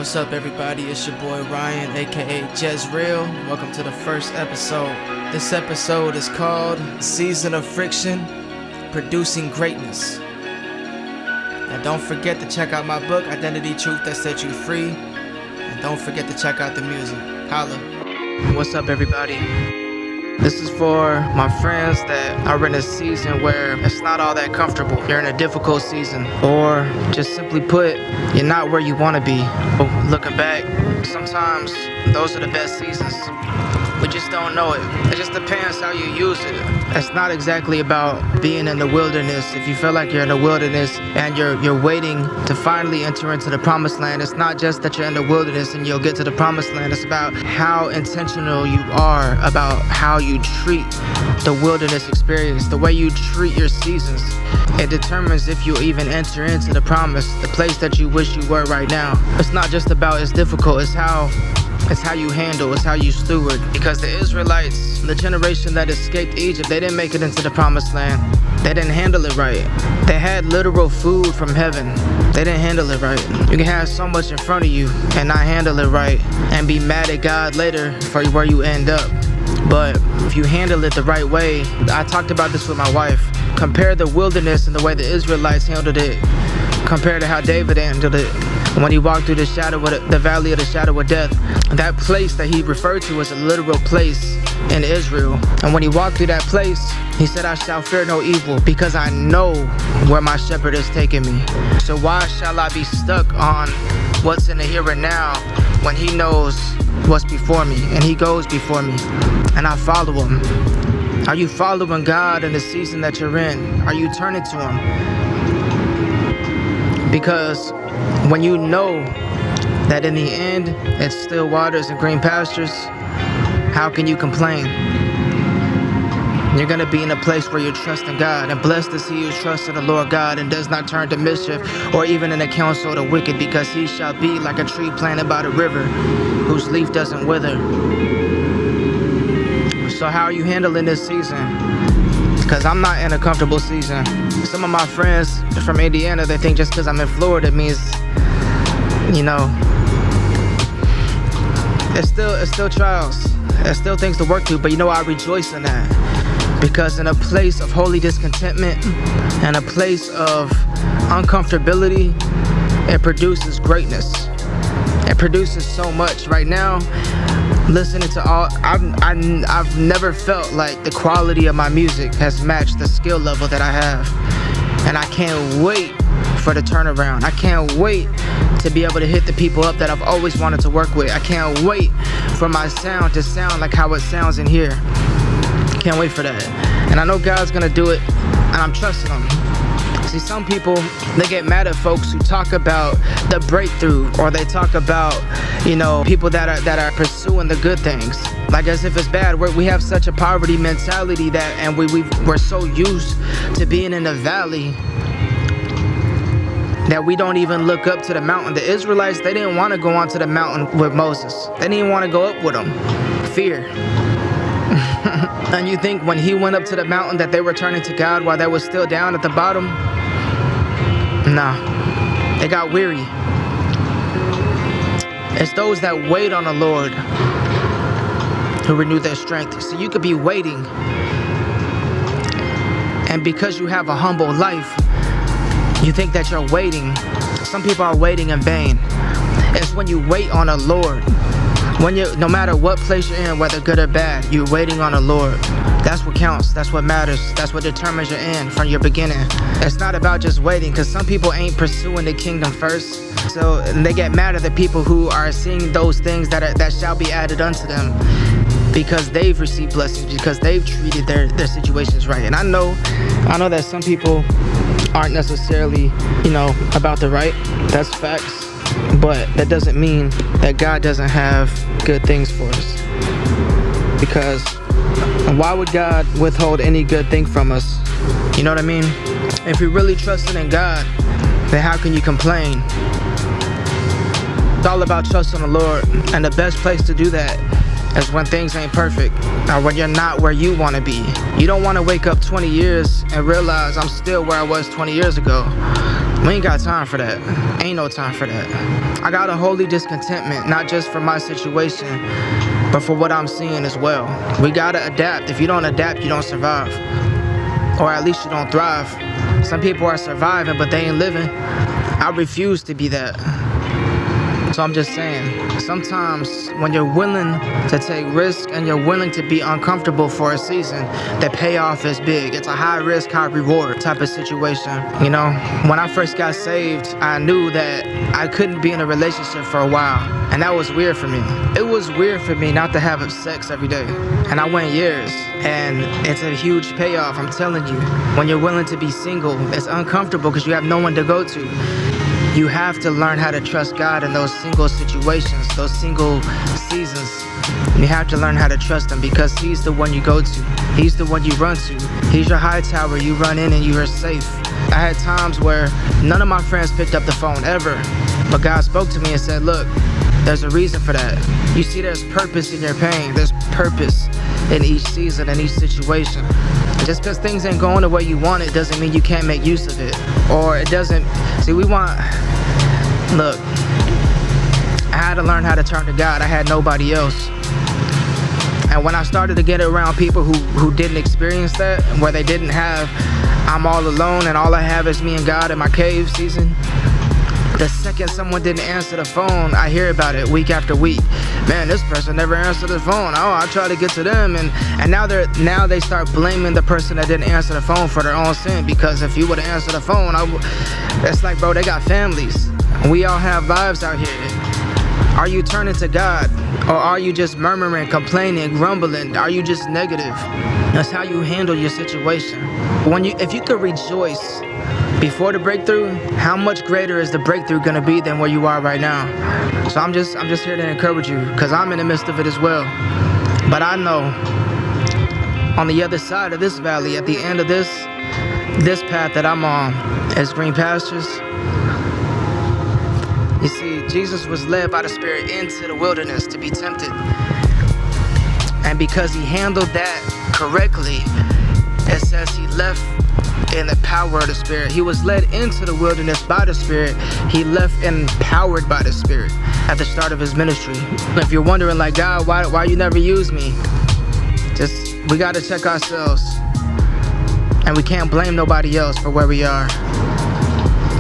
What's up, everybody? It's your boy Ryan, aka Jezreel. Welcome to the first episode. This episode is called Season of Friction, Producing Greatness. Now don't forget to check out my book, Identity Truth That Set You Free. And don't forget to check out the music. Holla. What's up, everybody? This is for my friends that are in a season where it's not all that comfortable. You're in a difficult season, or just simply put, you're not where you want to be. Looking back, sometimes those are the best seasons. We just don't know it. It just depends how you use it. It's not exactly about being in the wilderness. If you feel like you're in the wilderness and you're waiting to finally enter into the promised land, it's not just that you're in the wilderness and you'll get to the promised land. It's about how intentional you are about how you treat the wilderness experience, the way you treat your seasons. It determines if you even enter into the promise, the place that you wish you were right now. It's not just about it's difficult, it's how you handle, it's how you steward. Because the Israelites, the generation that escaped Egypt, they didn't make it into the promised land. They didn't handle it right. They had literal food from heaven. They didn't handle it right. You can have so much in front of you and not handle it right and be mad at God later for where you end up. But if you handle it the right way, I talked about this with my wife. Compare the wilderness and the way the Israelites handled it compared to how David handled it when he walked through the valley of the shadow of death. That place that he referred to as a literal place in Israel. And when he walked through that place, he said, I shall fear no evil because I know where my shepherd is taking me. So why shall I be stuck on what's in the here and now when he knows what's before me and he goes before me and I follow him? Are you following God in the season that you're in? Are you turning to him? Because when you know that in the end it's still waters and green pastures, how can you complain? You're going to be in a place where you're trusting God. And blessed is he who trusts in the Lord God and does not turn to mischief or even in the counsel of the wicked, because he shall be like a tree planted by the river whose leaf doesn't wither. So how are you handling this season? Because I'm not in a comfortable season. Some of my friends from Indiana, they think just because I'm in Florida means, you know, it's still trials. There's still things to work through, but you know, I rejoice in that. Because in a place of holy discontentment and a place of uncomfortability, it produces greatness. It produces so much. Right now, listening to all, I've never felt like the quality of my music has matched the skill level that I have. And I can't wait for the turnaround. I can't wait to be able to hit the people up that I've always wanted to work with. I can't wait for my sound to sound like how it sounds in here. Can't wait for that. And I know God's gonna do it, and I'm trusting him. See, some people, they get mad at folks who talk about the breakthrough, or they talk about, you know, people that are pursuing the good things, like as if it's bad. We have such a poverty mentality that, and we're so used to being in the valley that we don't even look up to the mountain. The Israelites, they didn't want to go onto the mountain with Moses. They didn't want to go up with him. Fear. And you think when he went up to the mountain that they were turning to God while they were still down at the bottom? Nah, they got weary. It's those that wait on the Lord who renew their strength. So you could be waiting, and because you have a humble life, you think that you're waiting. Some people are waiting in vain. It's when you wait on the Lord. No matter what place you're in, whether good or bad, you're waiting on the Lord. That's what counts. That's what matters. That's what determines your end from your beginning. It's not about just waiting, because some people ain't pursuing the kingdom first. So they get mad at the people who are seeing those things that shall be added unto them, because they've received blessings, because they've treated their situations right. And I know that some people aren't necessarily, you know, about the right. That's facts. But that doesn't mean that God doesn't have good things for us. Because why would God withhold any good thing from us? You know what I mean? If you're really trusting in God, then how can you complain? It's all about trusting the Lord. And the best place to do that is when things ain't perfect, or when you're not where you want to be. You don't want to wake up 20 years and realize I'm still where I was 20 years ago. We ain't got time for that. Ain't no time for that. I got a holy discontentment, not just for my situation, but for what I'm seeing as well. We gotta adapt. If you don't adapt, you don't survive. Or at least you don't thrive. Some people are surviving, but they ain't living. I refuse to be that. So I'm just saying, sometimes when you're willing to take risks and you're willing to be uncomfortable for a season, the payoff is big. It's a high risk, high reward type of situation. You know, when I first got saved, I knew that I couldn't be in a relationship for a while. And that was weird for me. It was weird for me not to have sex every day. And I went years. And it's a huge payoff, I'm telling you. When you're willing to be single, it's uncomfortable because you have no one to go to. You have to learn how to trust God in those single situations, those single seasons. You have to learn how to trust him because he's the one you go to. He's the one you run to. He's your high tower. You run in and you are safe. I had times where none of my friends picked up the phone ever. But God spoke to me and said, look, there's a reason for that. You see, there's purpose in your pain. There's purpose in each season, in each situation. Just because things ain't going the way you want it doesn't mean you can't make use of it. Or it doesn't, see, look, I had to learn how to turn to God. I had nobody else. And when I started to get around people who didn't experience that, where they didn't have, I'm all alone and all I have is me and God in my cave season, the second someone didn't answer the phone, I hear about it week after week. Man, this person never answered the phone. Oh, I try to get to them, and now they start blaming the person that didn't answer the phone for their own sin, because if you would have answered the phone, it's like, bro, they got families. We all have lives out here. Are you turning to God, or are you just murmuring, complaining, grumbling? Are you just negative? That's how you handle your situation. If you could rejoice before the breakthrough, how much greater is the breakthrough gonna be than where you are right now? So I'm just here to encourage you, because I'm in the midst of it as well. But I know on the other side of this valley, at the end of this path that I'm on, is green pastures. You see, Jesus was led by the Spirit into the wilderness to be tempted. And because he handled that correctly, it says he left in the power of the Spirit. He was led into the wilderness by the Spirit. He left empowered by the Spirit at the start of his ministry. If you're wondering, like, God, why you never use me? We got to check ourselves. And we can't blame nobody else for where we are.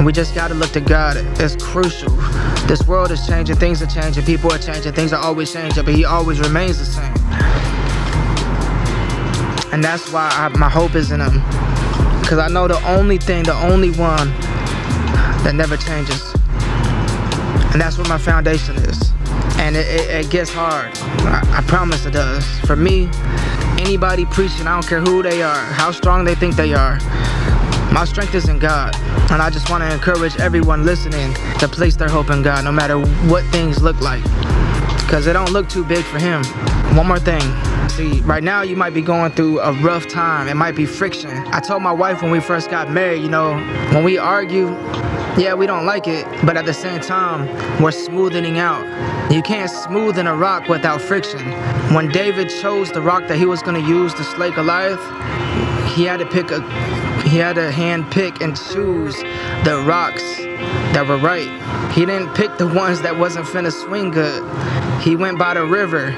We just got to look to God. It's crucial. This world is changing. Things are changing. People are changing. Things are always changing. But he always remains the same. And that's why my hope is in him. Because I know the only one that never changes. And that's what my foundation is. And it gets hard. I promise it does. For me, anybody preaching, I don't care who they are, how strong they think they are, my strength is in God. And I just want to encourage everyone listening to place their hope in God, no matter what things look like. Because it don't look too big for him. One more thing. See, right now you might be going through a rough time. It might be friction. I told my wife when we first got married, when we argue, yeah, we don't like it, but at the same time, we're smoothing out. You can't smoothen a rock without friction. When David chose the rock that he was going to use to slay Goliath, he had to hand pick and choose the rocks that were right. He didn't pick the ones that wasn't finna swing good. He went by the river.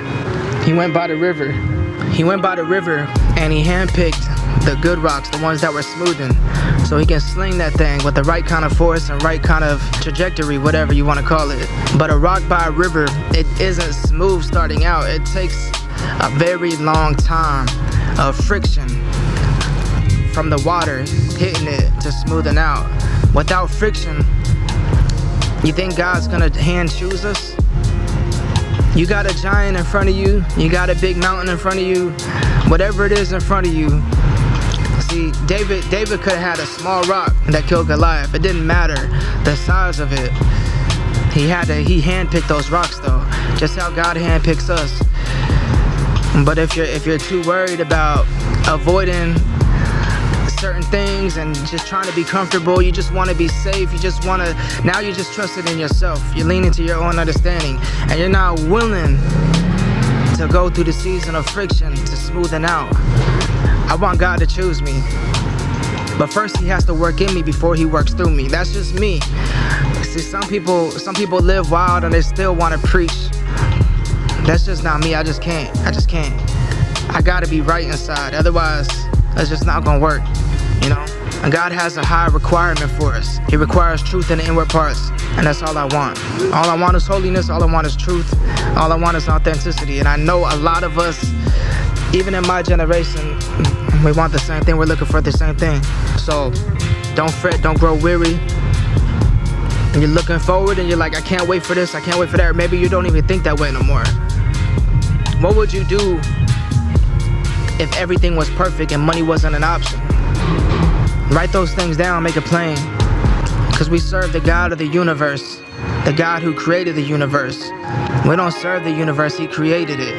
He went by the river and he handpicked the good rocks, the ones that were smoothing, so he can sling that thing with the right kind of force and right kind of trajectory, whatever you want to call it. But a rock by a river, it isn't smooth starting out. It takes a very long time of friction from the water hitting it to smoothing out. Without friction, you think God's gonna hand choose us? You got a giant in front of you, you got a big mountain in front of you, whatever it is in front of you. See, David could have had a small rock that killed Goliath. It didn't matter the size of it. He handpicked those rocks though, just how God handpicks us. But if you're too worried about avoiding certain things and just trying to be comfortable, you just want to be safe, now you're just trusting in yourself, you're leaning to your own understanding, and you're not willing to go through the season of friction to smoothen out. I want God to choose me. But first he has to work in me before he works through me. That's just me. See, some people live wild and they still want to preach. That's just not me. I just can't. I gotta be right inside. Otherwise, it's just not gonna work, you know? And God has a high requirement for us. He requires truth in the inward parts. And that's all I want. All I want is holiness. All I want is truth. All I want is authenticity. And I know a lot of us, even in my generation, we want the same thing. We're looking for the same thing. So don't fret. Don't grow weary. And you're looking forward and you're like, I can't wait for this. I can't wait for that. Or maybe you don't even think that way no more. What would you do if everything was perfect and money wasn't an option? Write those things down, make it plain. Because we serve the God of the universe, the God who created the universe. We don't serve the universe, He created it.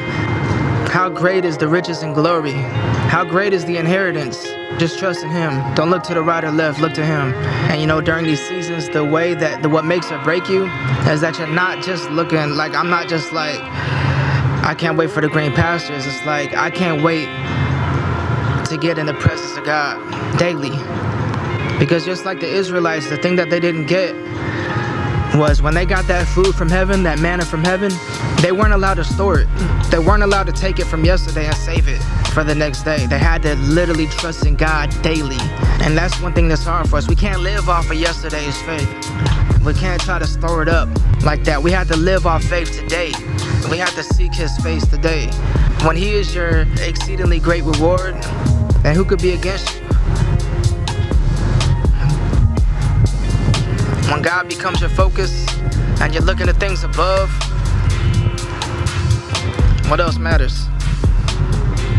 How great is the riches and glory? How great is the inheritance? Just trust in Him. Don't look to the right or left, look to Him. And you know, during these seasons, what makes or break you is that you're not just looking like, I'm not just like, I can't wait for the green pastures. It's like, I can't wait to get in the presence of God daily. Because just like the Israelites, the thing that they didn't get was when they got that food from heaven, that manna from heaven, they weren't allowed to store it. They weren't allowed to take it from yesterday and save it for the next day. They had to literally trust in God daily. And that's one thing that's hard for us. We can't live off of yesterday's faith. We can't try to store it up like that. We have to live off faith today. We have to seek His face today. When He is your exceedingly great reward, then who could be against you? When God becomes your focus and you're looking at things above, what else matters?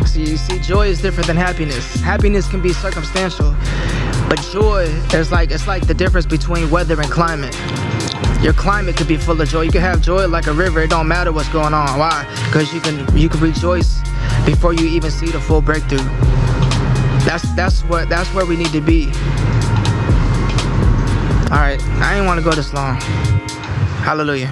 See, joy is different than happiness. Happiness can be circumstantial, but joy is it's like the difference between weather and climate. Your climate could be full of joy. You can have joy like a river. It don't matter what's going on. Why? Because you can rejoice before you even see the full breakthrough. That's where we need to be. All right, I didn't want to go this long. Hallelujah.